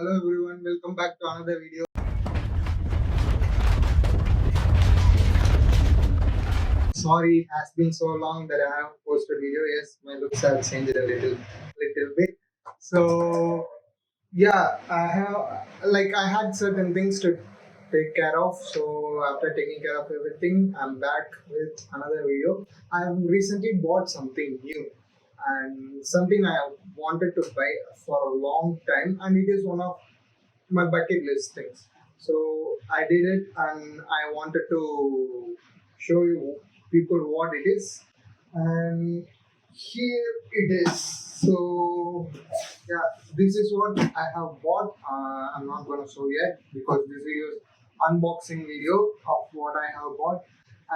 Hello everyone, welcome back to another video. Sorry, it has been so long that I have posted video. Yes, my looks have changed a little bit. So yeah, I had certain things to take care of. So after taking care of everything, I'm back with another video. I have recently bought something new and something I have wanted to buy for a long time, and it is one of my bucket list things. So I did it, and I wanted to show you people what it is, and here it is. So yeah, this is what I have bought. I'm not gonna show yet because this video is unboxing video of what I have bought,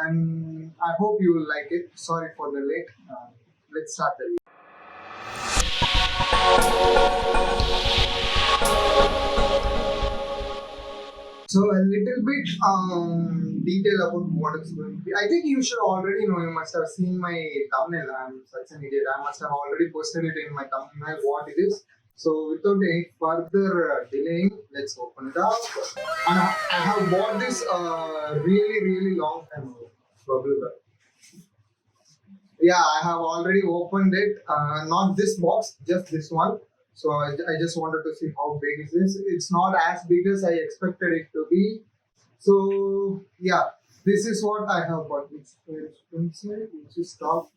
and I hope you will like it. Sorry for the late. Let's start the video. So a little bit detail about what it's going to be. I think you should already know. You must have seen my thumbnail. I'm such an idiot. I must have already posted it in my thumbnail what it is. So without any further delaying, let's open it up. And I have bought this really long time ago. Probably. Yeah, I have already opened it. Not this box, just this one. So I just wanted to see how big is this. It's not as big as I expected it to be. So yeah, this is what I have bought. It's inside, which is top.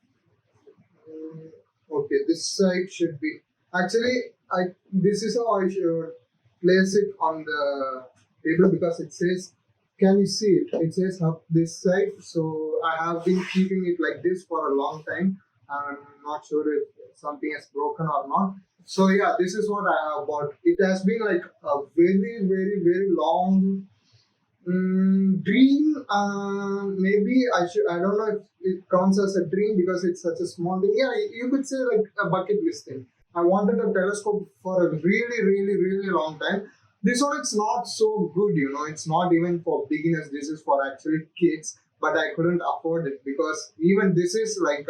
Okay, this side should be actually. I This is how I should place it on the table because it says. Can you see it? It says up this side. So I have been keeping it like this for a long time. I'm not sure if something has broken or not. So yeah, this is what I have bought. It has been like a very long dream. Maybe I should. I don't know if it counts as a dream because it's such a small thing. Yeah, you could say like a bucket list thing. I wanted a telescope for a really long time. This one it's not so good, It's not even for beginners. This is for actually kids. But I couldn't afford it because even this is like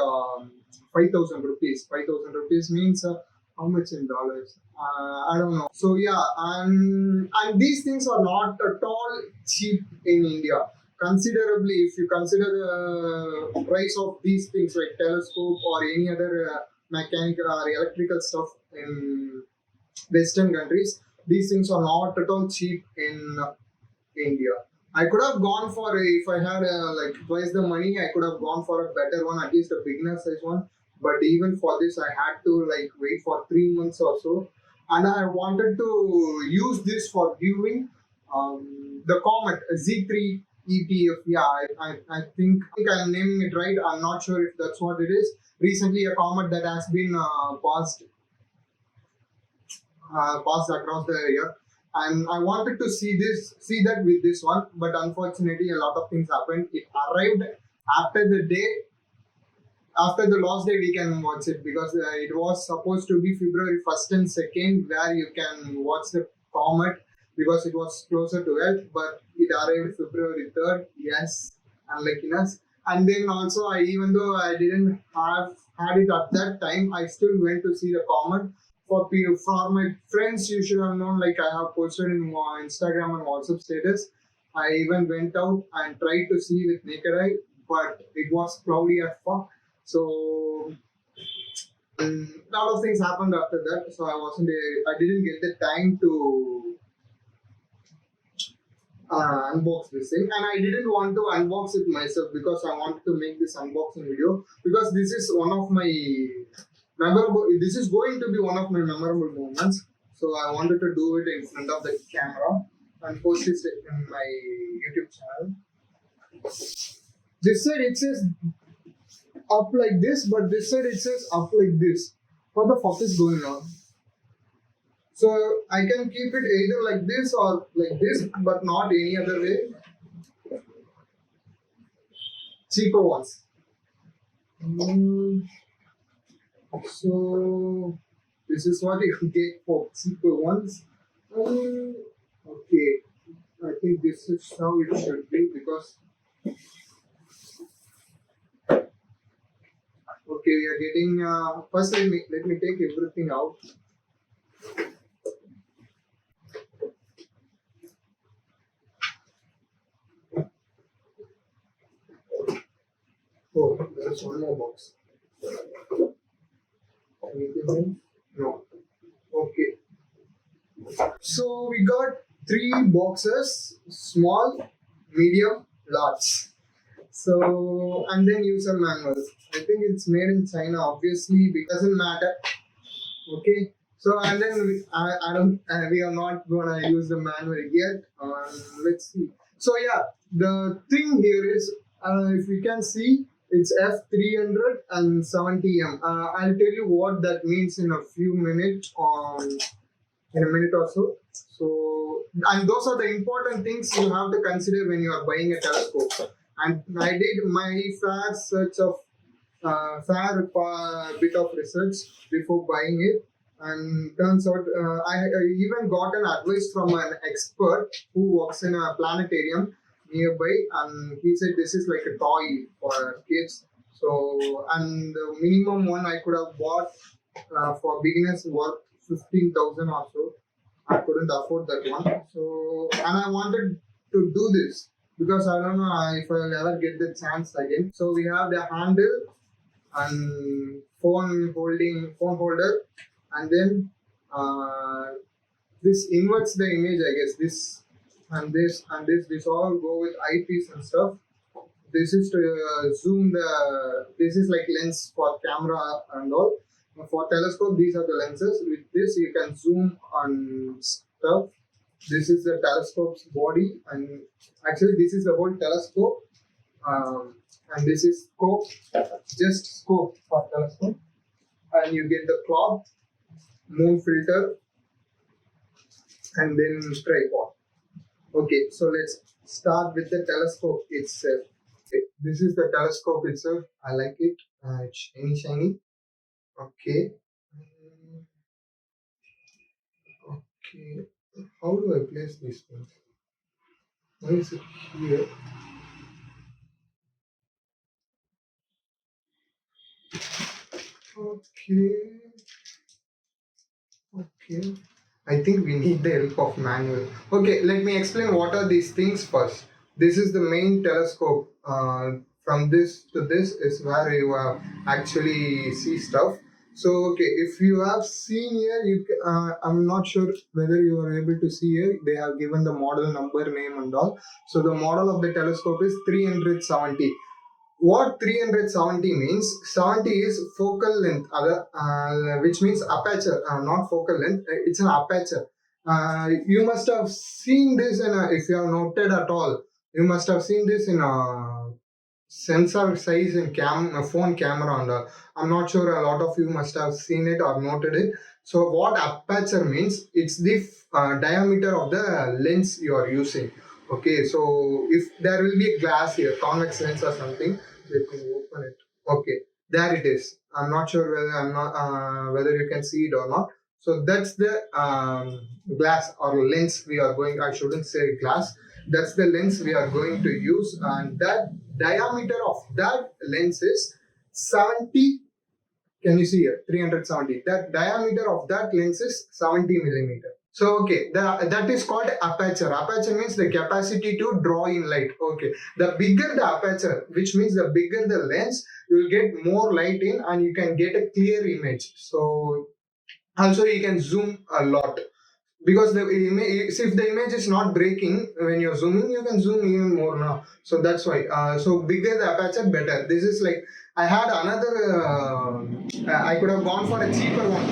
5,000 rupees. 5,000 rupees means how much in dollars? I don't know. So yeah, and these things are not at all cheap in India. Considerably, if you consider the price of these things like telescope or any other mechanical or electrical stuff in Western countries, these things are not at all cheap in India. I could have gone for if I had like twice the money, I could have gone for a better one, at least a beginner size one. But even for this, I had to like wait for 3 months or so, and I wanted to use this for viewing the comet Z3 ETF. Yeah, I think I'm naming it right. I'm not sure if that's what it is. Recently, a comet that has been passed across the area, and I wanted to see that with this one, but unfortunately a lot of things happened. It arrived after the day, after the last day we can watch it because it was supposed to be February 1st and 2nd where you can watch the comet because it was closer to Earth, but it arrived February 3rd. Yes, unluckiness. And then also, even though I didn't have had it at that time, I still went to see the comet. For my friends, you should have known. Like I have posted in Instagram and WhatsApp status. I even went out and tried to see with naked eye, but it was cloudy as fuck. So a lot of things happened after that. So I didn't get the time to unbox this thing, and I didn't want to unbox it myself because I wanted to make this unboxing video because this is one of my memorable. This is going to be one of my memorable moments. So I wanted to do it in front of the camera and post it in my YouTube channel. This side it says up like this, but this side it says up like this. What the fuck is going on? So I can keep it either like this or like this, but not any other way. Cheaper ones. So this is what you get for cheaper ones. Okay, I think this is how it should be because. Okay, we are getting. First, let me take everything out. There's one more box. Anything? No. Okay. So we got three boxes: small, medium, large. So and then user manual. I think it's made in China. Obviously, it doesn't matter. Okay. So and then I don't we are not gonna use the manual yet. Let's see. So yeah, the thing here is if you can see it's F300 and 70M. I'll tell you what that means in a few minutes. In a minute or so. So, and those are the important things you have to consider when you are buying a telescope. And I did my fair search of bit of research before buying it, and turns out I even got an advice from an expert who works in a planetarium nearby, and he said this is like a toy for kids. So, and the minimum one I could have bought for beginners worth 15,000 or so. I couldn't afford that one. So, and I wanted to do this because I don't know if I'll ever get the chance again. So we have the handle and phone holder, and then this inverts the image. I guess this and this all go with eyepiece and stuff. This is to zoom the. This is like lens for camera and all. For telescope, these are the lenses. With this, you can zoom on stuff. This is the telescope's body, and actually, this is the whole telescope. And this is scope, just scope for telescope. And you get the clock, moon filter, and then tripod. Okay, so let's start with the telescope itself. Okay, this is the telescope itself. I like it. It's shiny. Okay. Okay. How do I place these things? Why is it here? Okay. Okay. I think we need the help of manual. Okay, let me explain what are these things first. This is the main telescope. From this to this is where you actually see stuff. So, okay, if you have seen here, I'm not sure whether you are able to see here. They have given the model number, name, and all. So, the model of the telescope is 370. What 370 means? 70 is focal length, which means aperture, not focal length. It's an aperture. You must have seen this if you have noted at all. You must have seen this in a sensor size in phone camera, and I'm not sure a lot of you must have seen it or noted it. So what aperture means? It's the diameter of the lens you are using. Okay, so if there will be a glass here, convex lens or something, let me open it. Okay, there it is. I'm not sure whether you can see it or not. So that's the glass or lens we are going. I shouldn't say glass. That's the lens we are going to use, and that diameter of that lens is 70. Can you see here? 370. That diameter of that lens is 70 millimeter. So okay, that is called aperture. Aperture means the capacity to draw in light. Okay, the bigger the aperture, which means the bigger the lens, you will get more light in, and you can get a clear image. So also you can zoom a lot, because the image, if the image is not breaking when you're zooming, you can zoom even more now. So that's why. So bigger the aperture, better. This is like I had another. I could have gone for a cheaper one.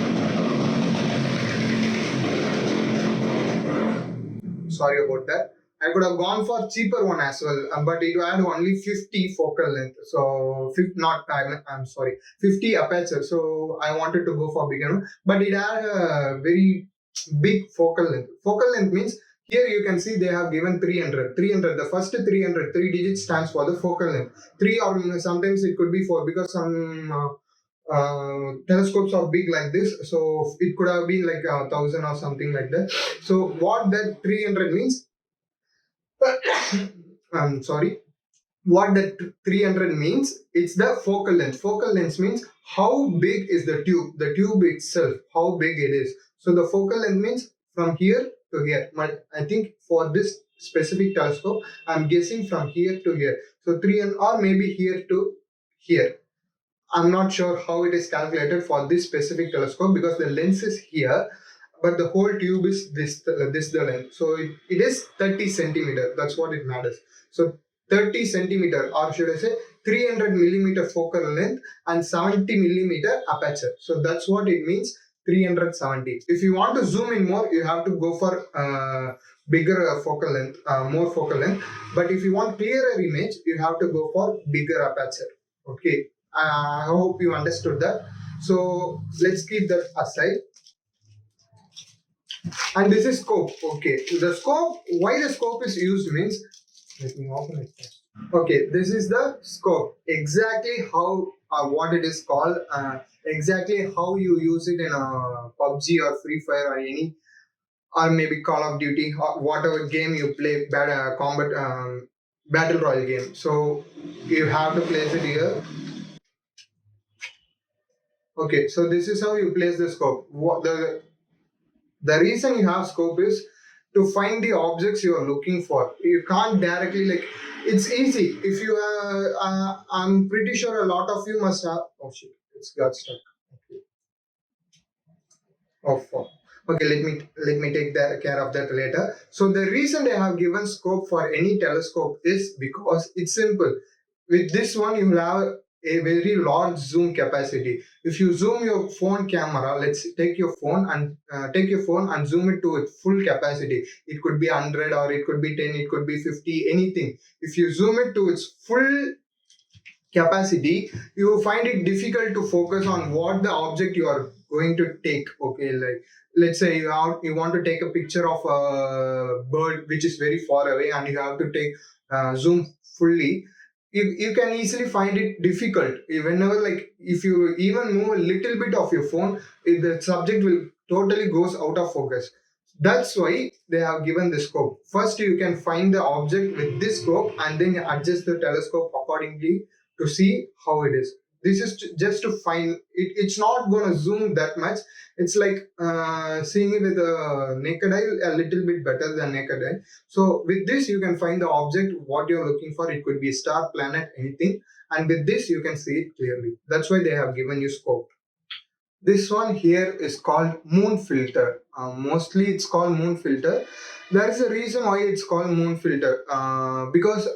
Sorry about that. I could have gone for cheaper one as well, but it had only 50 focal length. So, I'm sorry, 50 aperture. So I wanted to go for bigger one, but it had a very big focal length. Focal length means here you can see they have given 300. 300. The first 300, 3 digits stands for the focal length. 3 or sometimes it could be 4, because some telescopes are big like this, so it could have been like 1,000 or something like that. So what that 300 means, I'm sorry, what that 300 means, it's the focal length. Focal length means how big is the tube itself, how big it is. So the focal length means from here to here. But I think for this specific telescope, I'm guessing from here to here. So 3, or maybe here to here. I'm not sure how it is calculated for this specific telescope because the lens is here, but the whole tube is this the length. So it is 30 centimeter. That's what it matters. So 30 centimeter, or should I say 300 millimeter focal length and 70 millimeter aperture. So that's what it means, 370. If you want to zoom in more, you have to go for bigger focal length, more focal length. But if you want clearer image, you have to go for bigger aperture. Okay. I hope you understood that. So let's keep that aside. And this is scope. Okay. The scope, why the scope is used means, let me open it first. Okay, this is the scope. Exactly how what it is called. Exactly how you use it in a PUBG or Free Fire or any, or maybe Call of Duty or whatever game you play, combat battle royale game. So you have to place it here. Okay, so this is how you place the scope. The reason you have scope is to find the objects you are looking for. You can't directly, like, it's easy. If you I'm pretty sure a lot of you must have. Oh shit, it's got stuck. Okay. Oh fuck. Okay, let me take care of that later. So the reason they have given scope for any telescope is because it's simple. With this one, you will have a very large zoom capacity. If you zoom your phone camera, let's take your phone and zoom it to its full capacity. It could be 100 or it could be 10, it could be 50, anything. If you zoom it to its full capacity, you find it difficult to focus on what the object you are going to take. Okay, like let's say you want to take a picture of a bird which is very far away and you have to take zoom fully. You can easily find it difficult whenever, like, if you even move a little bit of your phone, the subject will totally goes out of focus. That's why they have given the scope. First you can find the object with this scope and then adjust the telescope accordingly to see how it is. This is just to find it. It's not going to zoom that much. It's like seeing it with a naked eye a little bit better than naked eye. So with this you can find the object what you're looking for. It could be a star, planet, anything, and with this you can see it clearly. That's why they have given you scope. This one here is called moon filter. Mostly it's called moon filter. There is a reason why it's called moon filter, because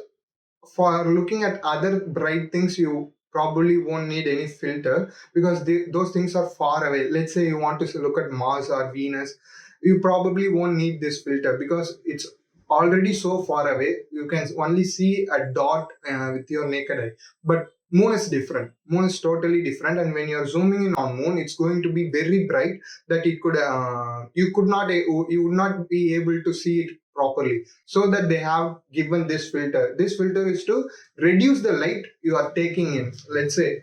for looking at other bright things you probably won't need any filter because those things are far away. Let's say you want to look at Mars or Venus, you probably won't need this filter because it's already so far away. You can only see a dot with your naked eye. But moon is different. Moon is totally different, and when you're zooming in on moon, it's going to be very bright that it could you would not be able to see it properly. So that they have given this filter. This filter is to reduce the light you are taking in. Let's say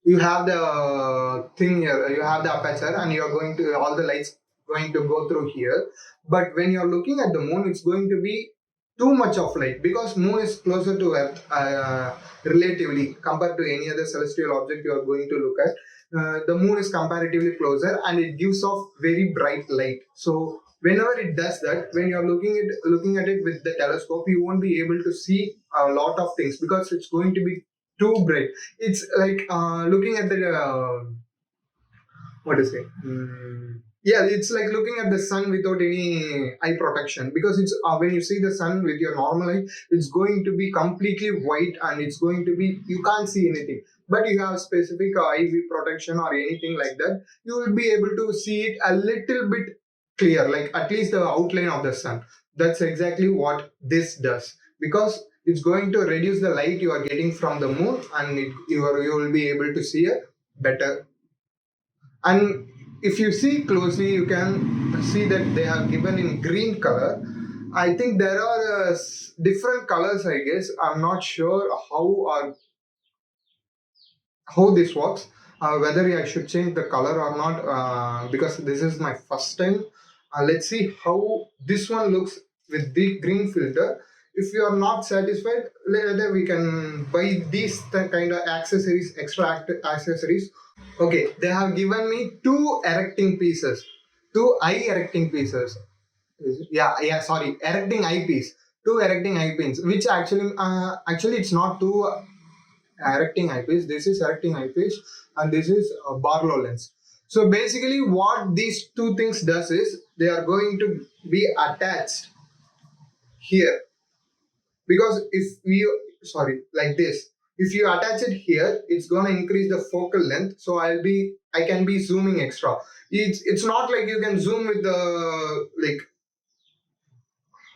you have the thing here, you have the aperture, and you are going to all the lights going to go through here. But when you're looking at the moon, it's going to be too much of light because moon is closer to Earth relatively compared to any other celestial object you are going to look at. The moon is comparatively closer and it gives off very bright light. So whenever it does that, when you're looking at it with the telescope, you won't be able to see a lot of things because it's going to be too bright. It's like looking at the what to say. Yeah, it's like looking at the sun without any eye protection because it's when you see the sun with your normal eye, it's going to be completely white and it's going to be, you can't see anything. But you have specific eye protection or anything like that, you will be able to see it a little bit clear, like at least the outline of the sun. That's exactly what this does because it's going to reduce the light you are getting from the moon, and you will be able to see a better. And if you see closely, you can see that they have given in green color. I think there are different colors, I guess. I'm not sure how this works, whether I should change the color or not, because this is my first time. Let's see how this one looks with the green filter. If you are not satisfied, later we can buy these kind of accessories, accessories. Okay, they have given me two erecting pieces, two eye erecting pieces. Yeah, sorry, erecting eyepiece, two erecting eye pins, which actually it's not two erecting eyepiece, this is erecting eyepiece, and this is Barlow lens. So basically what these two things does is they are going to be attached here, because if we, sorry, like this, if you attach it here, it's going to increase the focal length, so I can be zooming extra. It's not like you can zoom with the like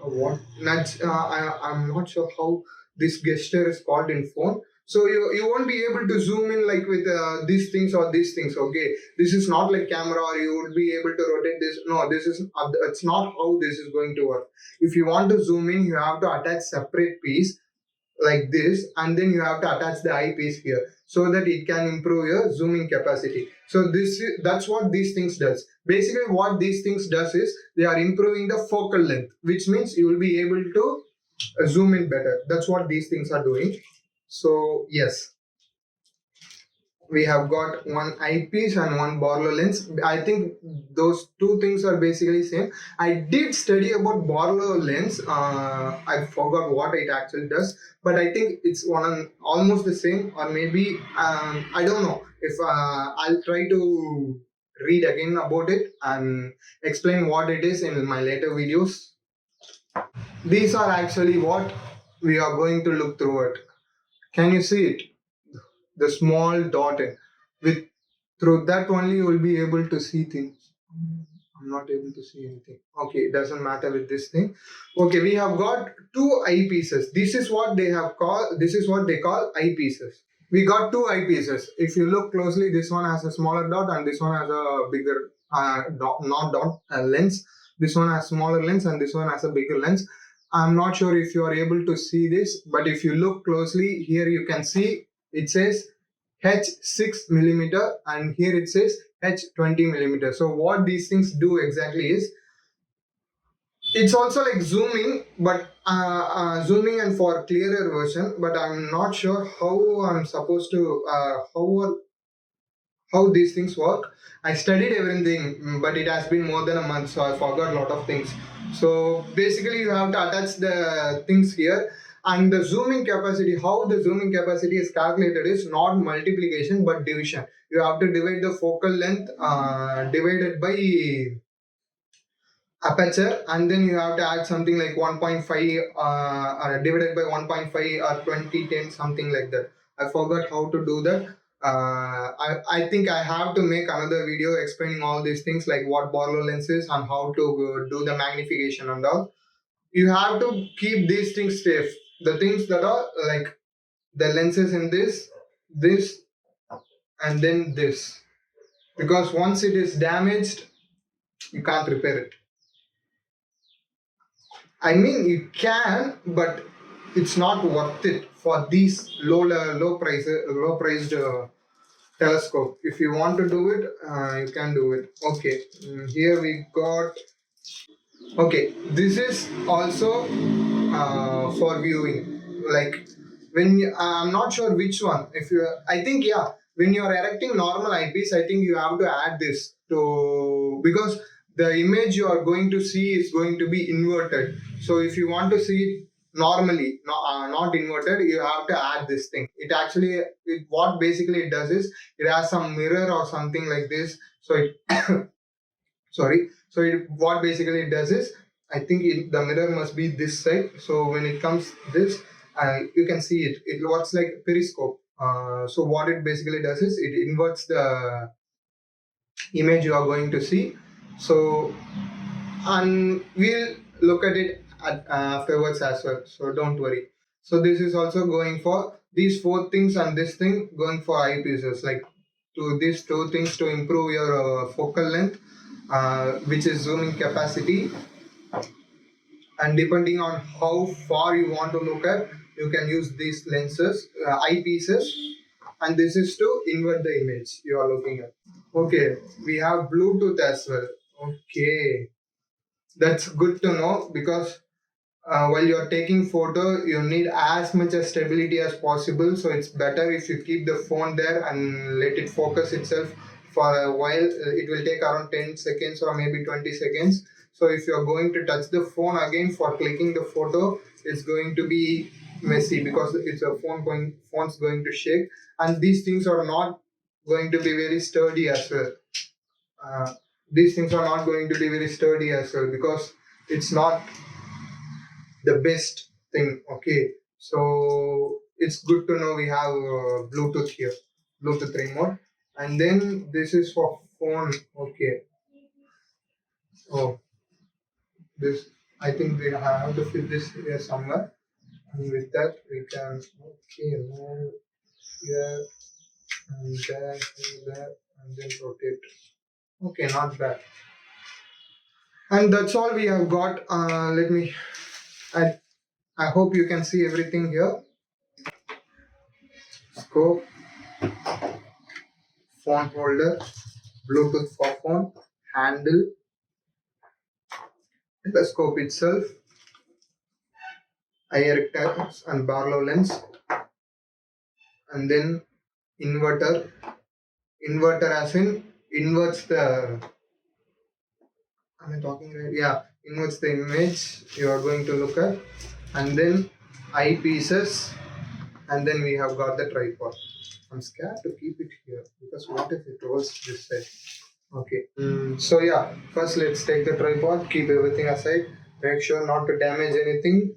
what Nudge, I'm not sure how this gesture is called in phone. So you won't be able to zoom in like with these things or these things. Okay, this is not like camera, or you would be able to rotate this. No, this is it's not how this is going to work. If you want to zoom in, you have to attach separate piece like this, and then you have to attach the eyepiece here so that it can improve your zooming capacity. So that's what these things does. Basically what these things does is they are improving the focal length, which means you will be able to zoom in better. That's what these things are doing. So yes, we have got one eyepiece and one Barlow lens. I think those two things are basically same. I did study about Barlow lens. I forgot what it actually does, but I think it's almost the same, or maybe I don't know. If I'll try to read again about it and explain what it is in my later videos. These are actually what we are going to look through it. Can you see it? The small dot in. With through that only you will be able to see things. I'm not able to see anything. Okay, it doesn't matter with this thing. Okay, we have got two eyepieces. This is what they have called. This is what they call eyepieces. We got two eyepieces. If you look closely, this one has a smaller dot and this one has a bigger lens. This one has smaller lens and this one has a bigger lens. I'm not sure if you are able to see this, but if you look closely here, you can see it says H6 millimeter and here it says H20 millimeter. So what these things do exactly is, it's also like zooming, but zooming and for clearer version, but I'm not sure how I'm supposed to how these things work. I studied everything, but it has been more than a month, so I forgot a lot of things. So basically, you have to attach the things here, and the zooming capacity. How the zooming capacity is calculated is not multiplication but division. You have to divide the focal length divided by aperture, and then you have to add something like 1.5 divided by 1.5 or 2010, something like that. I forgot how to do that. I think I have to make another video explaining all these things, like what Barlow lens is and how to do the magnification and all. You have to keep these things safe, the things that are like the lenses in this and then this, because once it is damaged you can't repair it. I mean, you can, but it's not worth it for these low priced telescope. If you want to do it, you can do it. Okay, here we got. Okay, this is also for viewing. Like when I'm not sure which one. If you, I think yeah, when you are erecting normal eyepiece, I think you have to add this to, because the image you are going to see is going to be inverted. So if you want to see it normally, not inverted, you have to add this thing. It actually, what basically it does is it has some mirror or something like this. So it sorry, so what basically it does is, I think the mirror must be this side, so when it comes this, you can see it works like periscope. So what it basically does is it inverts the image you are going to see. So, and we'll look at it afterwards as well, so don't worry. So this is also going for these four things, and this thing going for eyepieces, like to these two things to improve your focal length, which is zooming capacity, and depending on how far you want to look at, you can use these lenses, eyepieces, and this is to invert the image you are looking at. Okay, we have Bluetooth as well. Okay, that's good to know, because while you're taking photo, you need as much as stability as possible. So it's better if you keep the phone there and let it focus itself for a while. It will take around 10 seconds or maybe 20 seconds. So if you're going to touch the phone again for clicking the photo, it's going to be messy because it's a phone's going to shake, and these things are not going to be very sturdy as well. Uh, these things are not going to be very sturdy as well because it's not the best thing. Okay, so it's good to know we have Bluetooth here, Bluetooth remote, and then this is for phone. Okay, oh, this I think we have to fit this here somewhere, and with that we can move here and there and there and then rotate. Okay, not bad. And that's all we have got. Let me. I hope you can see everything here. Scope, phone holder, Bluetooth for phone, handle, telescope itself, eye rectangles and Barlow lens, and then inverter. Inverter as in inverts the. Am I talking right? Yeah, inverts the image you are going to look at, and then eyepieces, and then we have got the tripod. I'm scared to keep it here because what if it rolls this side? Okay. So yeah, first let's take the tripod, keep everything aside, make sure not to damage anything.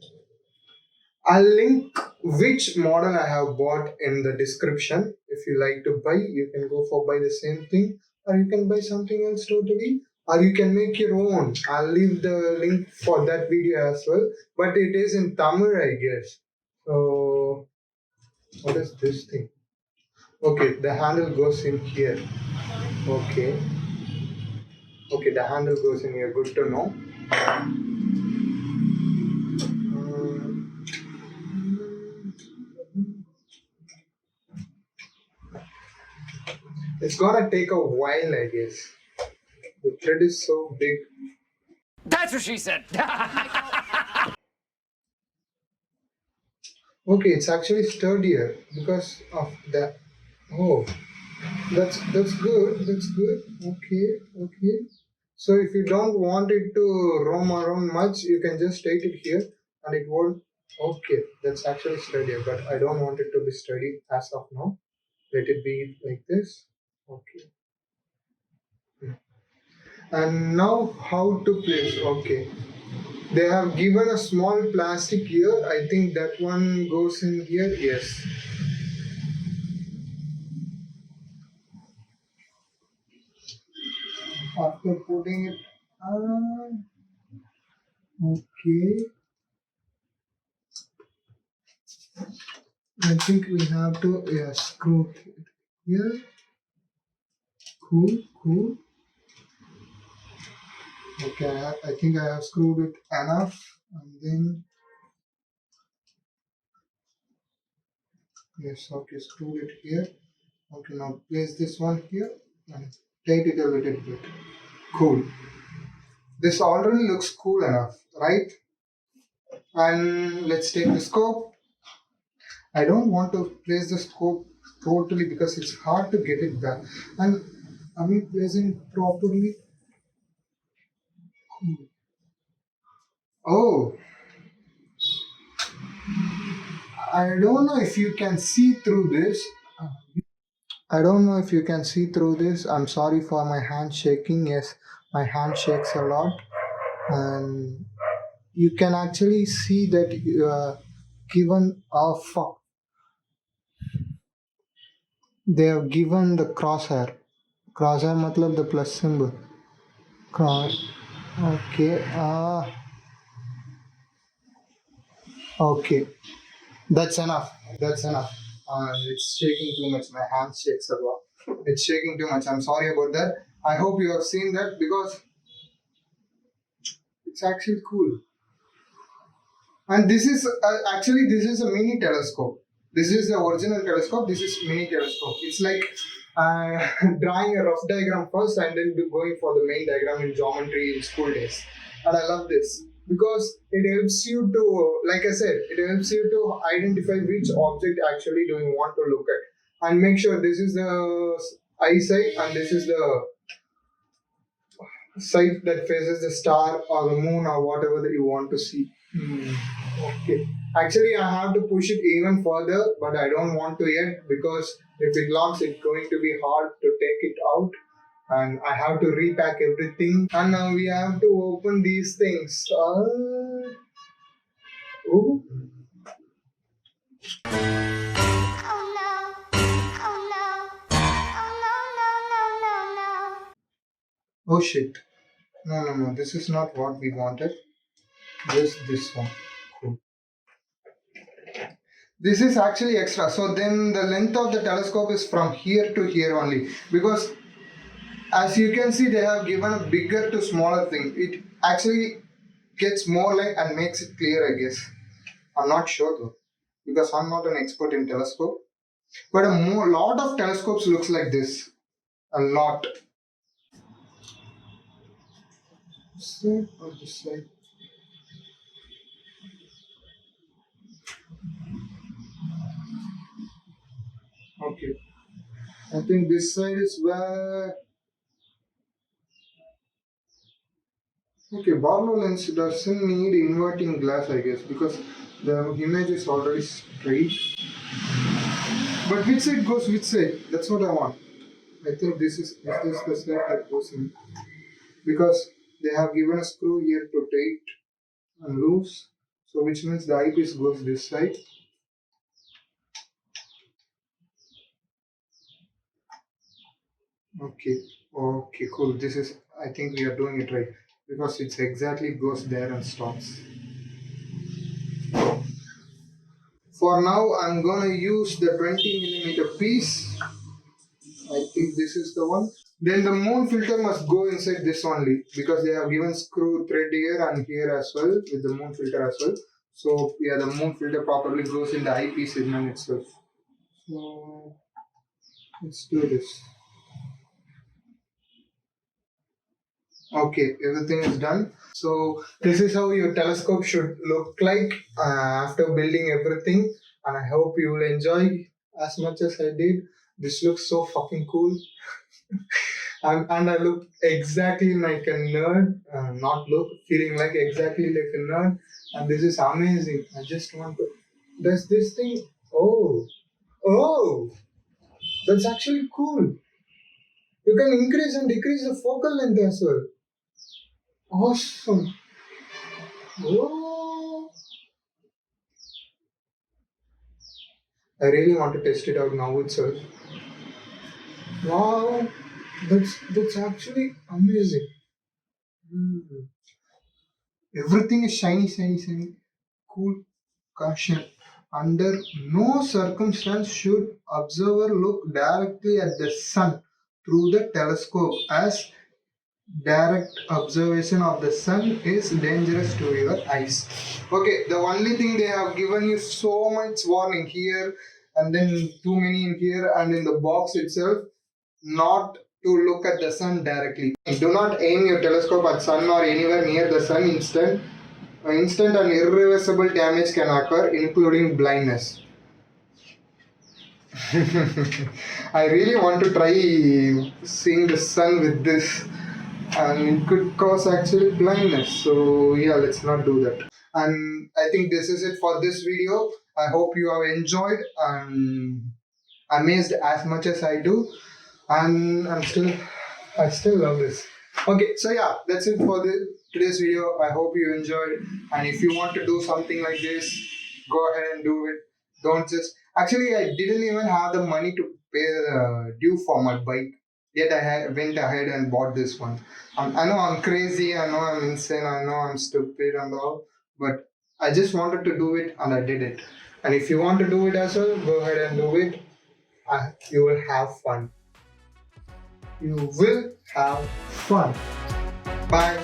I'll link which model I have bought in the description. If you like to buy, you can go for buy the same thing, or you can buy something else totally, or you can make your own. I'll leave the link for that video as well, but it is in Tamil, I guess. So what is this thing? Okay, the handle goes in here. Okay. Okay, the handle goes in here. Good to know. Um, it's gonna take a while, I guess. The thread is so big. That's what she said. Okay, it's actually sturdier because of that. Oh, that's good. That's good. Okay, okay. So if you don't want it to roam around much, you can just take it here, and it won't. Okay, that's actually sturdier, but I don't want it to be sturdy as of now. Let it be like this. Okay. And now how to place? Okay. They have given a small plastic here. I think that one goes in here. Yes. After putting it, okay. I think we have to screw it here. Cool, cool. Okay, I think I have screwed it enough, and then yes, okay, screwed it here. Okay, now place this one here and tighten it a little bit. Cool. This already looks cool enough, right? And let's take the scope. I don't want to place the scope totally because it's hard to get it back. And are we placing it properly? Oh, I don't know if you can see through this. I don't know if you can see through this. I'm sorry for my hand shaking. Yes, my hand shakes a lot. And you can actually see that given a fuck. They have given the crosshair. Crosshair matlab the plus symbol. Cross. Okay. Okay. That's enough. That's enough. It's shaking too much. My hand shakes a lot. It's shaking too much. I'm sorry about that. I hope you have seen that because it's actually cool. And this is actually this is a mini telescope. This is the original telescope. This is mini telescope. It's like drawing a rough diagram first and then going for the main diagram in geometry in school days. And I love this because it helps you to, like I said, it helps you to identify which object actually do you want to look at, and make sure this is the eyesight and this is the side that faces the star or the moon or whatever that you want to see. Okay. Actually, I have to push it even further, but I don't want to yet because if it locks, it's going to be hard to take it out. And I have to repack everything. And now we have to open these things. Ooh. Oh no. Oh no. Oh no, no, no, no, no. Oh shit. No. This is not what we wanted. Just this one. Cool. This is actually extra. So then the length of the telescope is from here to here only. Because as you can see, they have given a bigger to smaller thing. It actually gets more light and makes it clear, I guess. I'm not sure though. Because I'm not an expert in telescope. But lot of telescopes looks like this. A lot. This side or this side? Okay. I think this side is where. Okay, Barlow lens doesn't need inverting glass, I guess, because the image is already straight. But which side goes which side? That's what I want. I think this is the side that goes in. Because they have given a screw here to tight and loose. So which means the eyepiece goes this side. Okay. Okay, cool. This is, I think we are doing it right. Because it's exactly goes there and stops. For now, I'm gonna use the 20mm piece. I think this is the one. Then the moon filter must go inside this only because they have given screw thread here and here as well with the moon filter as well. So yeah, the moon filter properly goes in the eyepiece segment itself. So let's do this. Okay, everything is done. So this is how your telescope should look like after building everything. And I hope you will enjoy as much as I did. This looks so fucking cool. And I look exactly like a nerd. Not look, feeling like exactly like a nerd. And this is amazing. I just want to. Does this thing? Oh, that's actually cool. You can increase and decrease the focal length as well. Awesome. Oh, I really want to test it out now itself. Wow, that's actually amazing. Hmm. Everything is shiny. Cool. Caution. Under no circumstance should observer look directly at the sun through the telescope as direct observation of the sun is dangerous to your eyes. Okay, the only thing they have given you so much warning here and then too many in here and in the box itself not to look at the sun directly. Do not aim your telescope at sun or anywhere near the sun. Instant and irreversible damage can occur, including blindness. I really want to try seeing the sun with this, and it could cause actually blindness. So yeah, let's not do that. And I think this is it for this video. I hope you have enjoyed and amazed as much as I do, and I still love this. Okay, so yeah, that's it for today's video. I hope you enjoyed, and if you want to do something like this, go ahead and do it. Don't just actually I didn't even have the money to pay the due for my bike. Yet went ahead and bought this one. I know I'm crazy. I know I'm insane. I know I'm stupid and all. But I just wanted to do it and I did it. And if you want to do it as well, go ahead and do it. You will have fun. You will have fun. Bye.